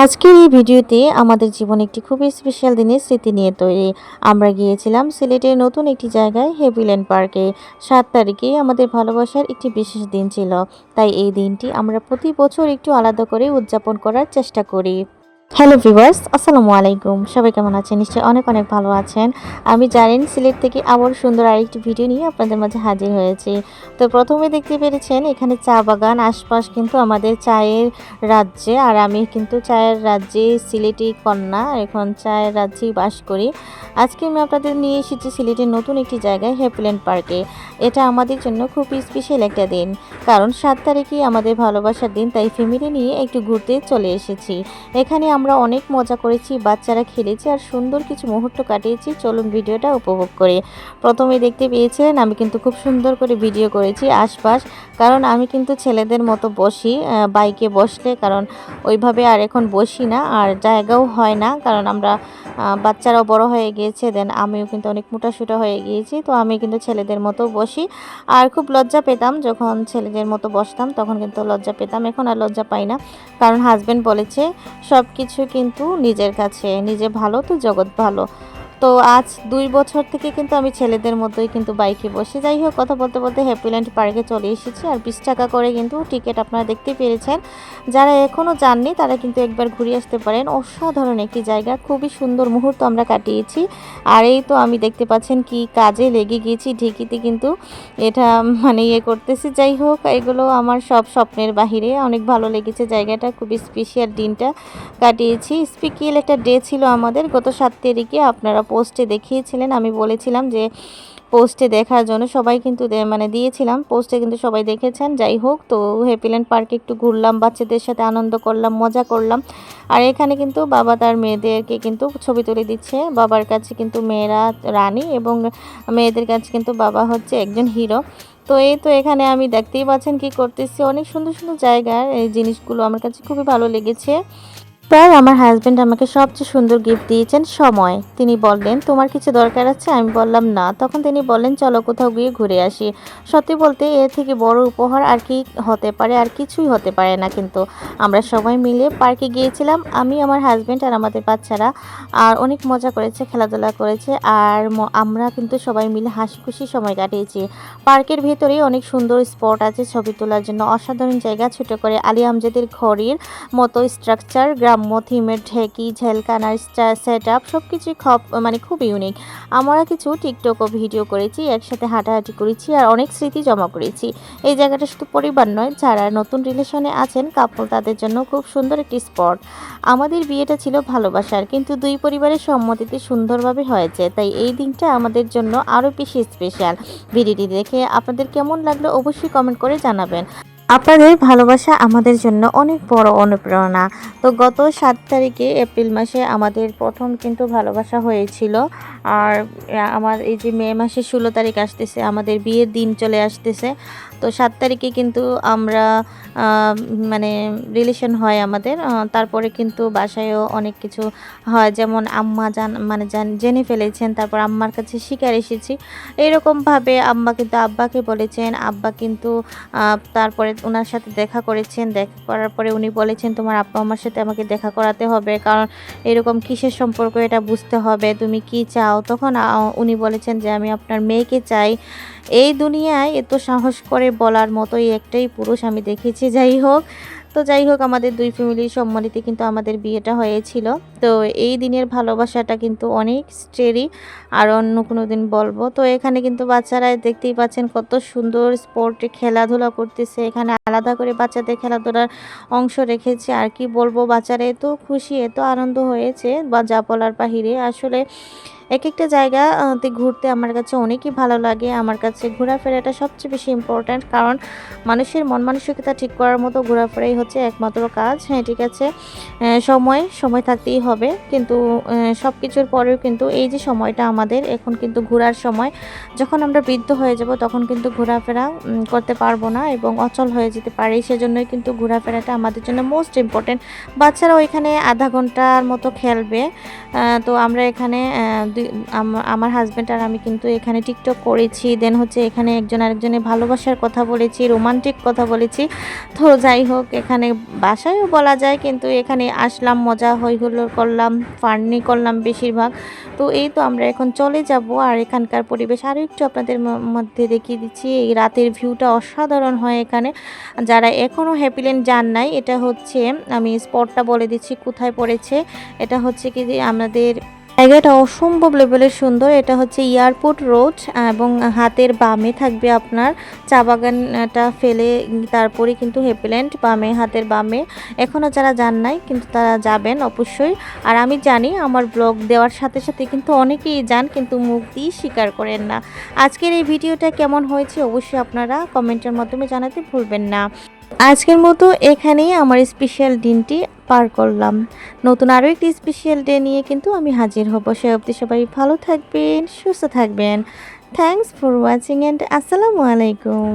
আজকের এই ভিডিওতে আমাদের জীবনে একটি খুবই স্পেশাল দিনের স্মৃতি নিয়ে তৈরি। আমরা গিয়েছিলাম সিলেটের নতুন একটি জায়গায় হ্যাপিল্যান্ড পার্কে। ৭ তারিখে আমাদের ভালোবাসার একটি বিশেষ দিন ছিল। তাই এই দিনটি আমরা প্রতি বছর একটু আলাদা করে উদযাপন করার চেষ্টা করি। হ্যালো ভিউয়ার্স, আসসালামু আলাইকুম। সবাই কেমন আছেন? নিশ্চয়ই অনেক অনেক ভালো আছেন। আমি জানেন সিলেট থেকে আবার সুন্দর আরেকটি ভিডিও নিয়ে আপনাদের মাঝে হাজির হয়েছি। তো প্রথমে দেখতে পেরেছেন এখানে চা বাগান, আশপাশ কিন্তু আমাদের চায়ের রাজ্যে। আর আমি কিন্তু চায়ের রাজ্যে সিলেটি কন্যা, এখন চায়ের রাজ্যেই বাস করি। আজকে আমি আপনাদের নিয়ে এসেছি সিলেটের নতুন একটি জায়গায় হ্যাপিল্যান্ড পার্কে। এটা আমাদের জন্য খুবই স্পেশাল একটা দিন, কারণ ৭ তারিখেই আমাদের ভালোবাসার দিন। তাই ফ্যামিলি নিয়ে একটু ঘুরতে চলে এসেছি। এখানে আমরা অনেক মজা করেছি, বাচ্চারা খেলেছে আর সুন্দর কিছু মুহূর্ত কাটিয়েছি। চলুন ভিডিওটা উপভোগ করে। প্রথমে দেখতে পেয়েছিলেন আমি কিন্তু খুব সুন্দর করে ভিডিও করেছি আশপাশ, কারণ আমি কিন্তু ছেলেদের মতো বসি বাইকে বসলে, কারণ ওইভাবে আর এখন বসি না, আর জায়গাও হয় না, কারণ আমরা বাচ্চারাও বড় হয়ে গিয়েছে, দেন আমিও কিন্তু অনেক মোটাসোটা হয়ে গিয়েছি। তো আমি কিন্তু ছেলেদের মতো বসি, আর খুব লজ্জা পেতাম যখন ছেলেদের মতো বসতাম, তখন কিন্তু লজ্জা পেতাম। এখন আর লজ্জা পাই না, কারণ হাজব্যান্ড বলেছে সব কিছু কিন্তু নিজের কাছে, নিজে ভালো তো জগৎ ভালো। তো আজ ২ বছর থেকে কিন্তু আমি ছেলেদের মতোই কিন্তু বাইকে বসে। যাই হোক, কথা বলতে বলতে হ্যাপিল্যান্ড পার্কে চলে এসেছি। আর ২০ টাকা করে কিন্তু টিকিট, আপনারা দেখতে পেরেছেন। যারা এখনও যাননি তারা কিন্তু একবার ঘুরে আসতে পারেন। অসাধারণ একটি জায়গা, খুবই সুন্দর মুহূর্ত আমরা কাটিয়েছি। আর এই তো আমি দেখতে পাচ্ছেন কি কাজে লেগে গিয়েছি, ঢেকিতে কিন্তু এটা মানে করতেছি। যাই হোক, এগুলো আমার সব স্বপ্নের বাহিরে। অনেক ভালো লেগেছে জায়গাটা, খুবই স্পেশাল দিনটা কাটিয়েছি। স্পেশাল একটা ডে ছিল আমাদের গত ৭ তারিখে। আপনারা পোস্টে দেখিয়েছিলেন, আমি বলেছিলাম যে পোস্টে দেখার জন্য, সবাই কিন্তু মানে দিয়েছিলাম পোস্টে, কিন্তু সবাই দেখেছেন। যাই হোক, তো হ্যাপিল্যান্ড পার্কে একটু ঘুরলাম, বাচ্চাদের সাথে আনন্দ করলাম, মজা করলাম। আর এখানে কিন্তু বাবা তার মেয়েদেরকে কিন্তু ছবি তুলে দিচ্ছে। বাবার কাছে কিন্তু মেয়েরা রানী, এবং মেয়েদের কাছে কিন্তু বাবা হচ্ছে একজন হিরো। তো এই তো এখানে আমি দেখতেই পাচ্ছেন কি করতেছি, অনেক সুন্দর সুন্দর জায়গার এই জিনিসগুলো আমার কাছে খুবই ভালো লেগেছে। তার আমার হাজব্যান্ড আমাকে সবচেয়ে সুন্দর গিফট দিয়েছেন সময়। তিনি বললেন, তোমার কিছু দরকার আছে? আমি বললাম না। তখন তিনি বললেন, চলো কোথাও গিয়ে ঘুরে আসি। সত্যি বলতে এর থেকে বড় উপহার আর কি হতে পারে? আর কিছুই হতে পারে না। কিন্তু আমরা সবাই মিলে পার্কে গিয়েছিলাম, আমি, আমার হাজব্যান্ড আর আমাদের বাচ্চারা। আর অনেক মজা করেছে, খেলাধুলা করেছে। আর আমরা কিন্তু সবাই মিলে হাসি খুশি সময় কাটিয়েছি। পার্কের ভেতরেই অনেক সুন্দর স্পট আছে ছবি তোলার জন্য, অসাধারণ জায়গা। ছোট করে আলী আমজাদের ঘড়ির মতো স্ট্রাকচার, গ্রাম্য থিমের ঢেকি, ঝেলকানার সেট আপ, সব কিছুই মানে খুব ইউনিক। আমরা কিছু টিকটক ও ভিডিও করেছি, একসাথে হাঁটাহাঁটি করেছি, আর অনেক স্মৃতি জমা করেছি। এই জায়গাটা শুধু পরিবার নয়, যারা নতুন রিলেশনে আছেন কাপল, তাদের জন্য খুব সুন্দর একটি স্পট। আমাদের বিয়েটা ছিল ভালোবাসার, কিন্তু দুই পরিবারের সম্মতিতে সুন্দরভাবে হয়েছে। তাই এই দিনটা আমাদের জন্য আরও বেশি স্পেশাল। ভিডিওটি দেখে আপনাদের কেমন লাগলো অবশ্যই কমেন্ট করে জানাবেন। আপনাদের ভালোবাসা আমাদের জন্য অনেক বড় অনুপ্রেরণা। তো গত ৭ তারিখে এপ্রিল মাসে আমাদের প্রথম কিন্তু ভালোবাসা হয়েছিল। আর আমার এই যে মে মাসের ১৬ তারিখ আসতেছে, আমাদের বিয়ের দিন চলে আসতেছে। তো ৭ তারিখে কিন্তু আমরা মানে রিলেশন হয় আমাদের। তারপরে কিন্তু বাসায়ও অনেক কিছু হয়, যেমন আম্মা জেনে ফেলেছেন, তারপর আম্মার কাছে শিকার এসেছি। এরকমভাবে আম্মা কিন্তু আব্বাকে বলেছেন, আব্বা কিন্তু তারপরে ওনার সাথে দেখা করেছেন। দেখা করার পরে উনি বলেছেন, তোমার আব্বা আমার সাথে আমাকে দেখা করাতে হবে, কারণ এরকম কিসের সম্পর্ক এটা বুঝতে হবে, তুমি কি চাও। তখন উনি বলেছেন যে আমি আপনার মেয়েকে চাই। এই দুনিয়ায় এত সাহস করে বলার মতোই একটাই পুরুষ আমি দেখেছি। যাই হোক, আমাদের দুই ফ্যামিলির সম্মতিতে কিন্তু আমাদের বিয়েটা হয়েছিল। তো এই দিনের ভালোবাসাটা কিন্তু অনেক স্টেরি, আর অন্য কোনো দিন বলবো। তো এখানে কিন্তু বাচ্চারা দেখতেই পাচ্ছেন কত সুন্দর স্পোর্টে খেলাধুলা করতেছে। এখানে আলাদা করে বাচ্চাদের খেলাধুলার অংশ রেখেছে। আর কি বলবো, বাচ্চারা এত খুশি, এত আনন্দ হয়েছে বা যা বলার বাহিরে। আসলে এক একটা জায়গাতে ঘুরতে আমার কাছে অনেকই ভালো লাগে। আমার কাছে ঘোরাফেরাটা সবচেয়ে বেশি ইম্পর্ট্যান্ট, কারণ মানুষের মন মানসিকতা ঠিক করার মতো ঘোরাফেরাই হচ্ছে একমাত্র কাজ। হ্যাঁ, ঠিক আছে, সময় থাকতেই হবে, কিন্তু সব কিছুর পরেও কিন্তু এই যে সময়টা আমাদের এখন কিন্তু ঘোরার সময়। যখন আমরা বৃদ্ধ হয়ে যাব তখন কিন্তু ঘোরাফেরা করতে পারবো না এবং অচল হয়ে যেতে পারি। সেজন্যই কিন্তু ঘোরাফেরাটা আমাদের জন্য মোস্ট ইম্পর্ট্যান্ট। বাচ্চারা ওইখানে আধা ঘন্টার মতো খেলবে। তো আমরা এখানে আমার হাজব্যান্ড আর আমি কিন্তু এখানে টিকটক করেছি, দেন হচ্ছে এখানে একজন আরেকজনের ভালোবাসার কথা বলেছি, রোমান্টিক কথা বলেছি। তো যাই হোক, এখানে বাসায়ও বলা যায়, কিন্তু এখানে আসলাম, মজা হই হুল্লোড় করলাম, ফানি করলাম বেশিরভাগ। তো এই তো আমরা এখন চলে যাব, আর এখানকার পরিবেশ আরও একটু আপনাদের মধ্যে দেখিয়ে দিচ্ছি। এই রাতের ভিউটা অসাধারণ হয় এখানে। যারা এখনও হ্যাপিল্যান্ড যান নাই, এটা হচ্ছে, আমি স্পটটা বলে দিচ্ছি কোথায় পড়েছে। এটা হচ্ছে কি যে আমাদের জায়গাটা অসম্ভব লেভেলের সুন্দর। এটা হচ্ছে এয়ারপোর্ট রোড, এবং হাতের বামে থাকবে আপনার চা বাগানটা ফেলে, তারপরে কিন্তু হ্যাপিল্যান্ড বামে, হাতের বামে। এখনও যারা যান নাই কিন্তু তারা যাবেন অবশ্যই। আর আমি জানি আমার ব্লগ দেওয়ার সাথে সাথে কিন্তু অনেকেই যান, কিন্তু মুখ দিয়ে স্বীকার করেন না। আজকের এই ভিডিওটা কেমন হয়েছে অবশ্যই আপনারা কমেন্টের মাধ্যমে জানাতে ভুলবেন না। আজকের মতো এখানেই আমার স্পেশাল দিনটি পার করলাম। নতুন আরও একটি স্পেশাল ডে নিয়ে কিন্তু আমি হাজির হব। সে অবধি সবাই ভালো থাকবেন, সুস্থ থাকবেন। থ্যাংকস ফর ওয়াচিং অ্যান্ড আসসালামু আলাইকুম।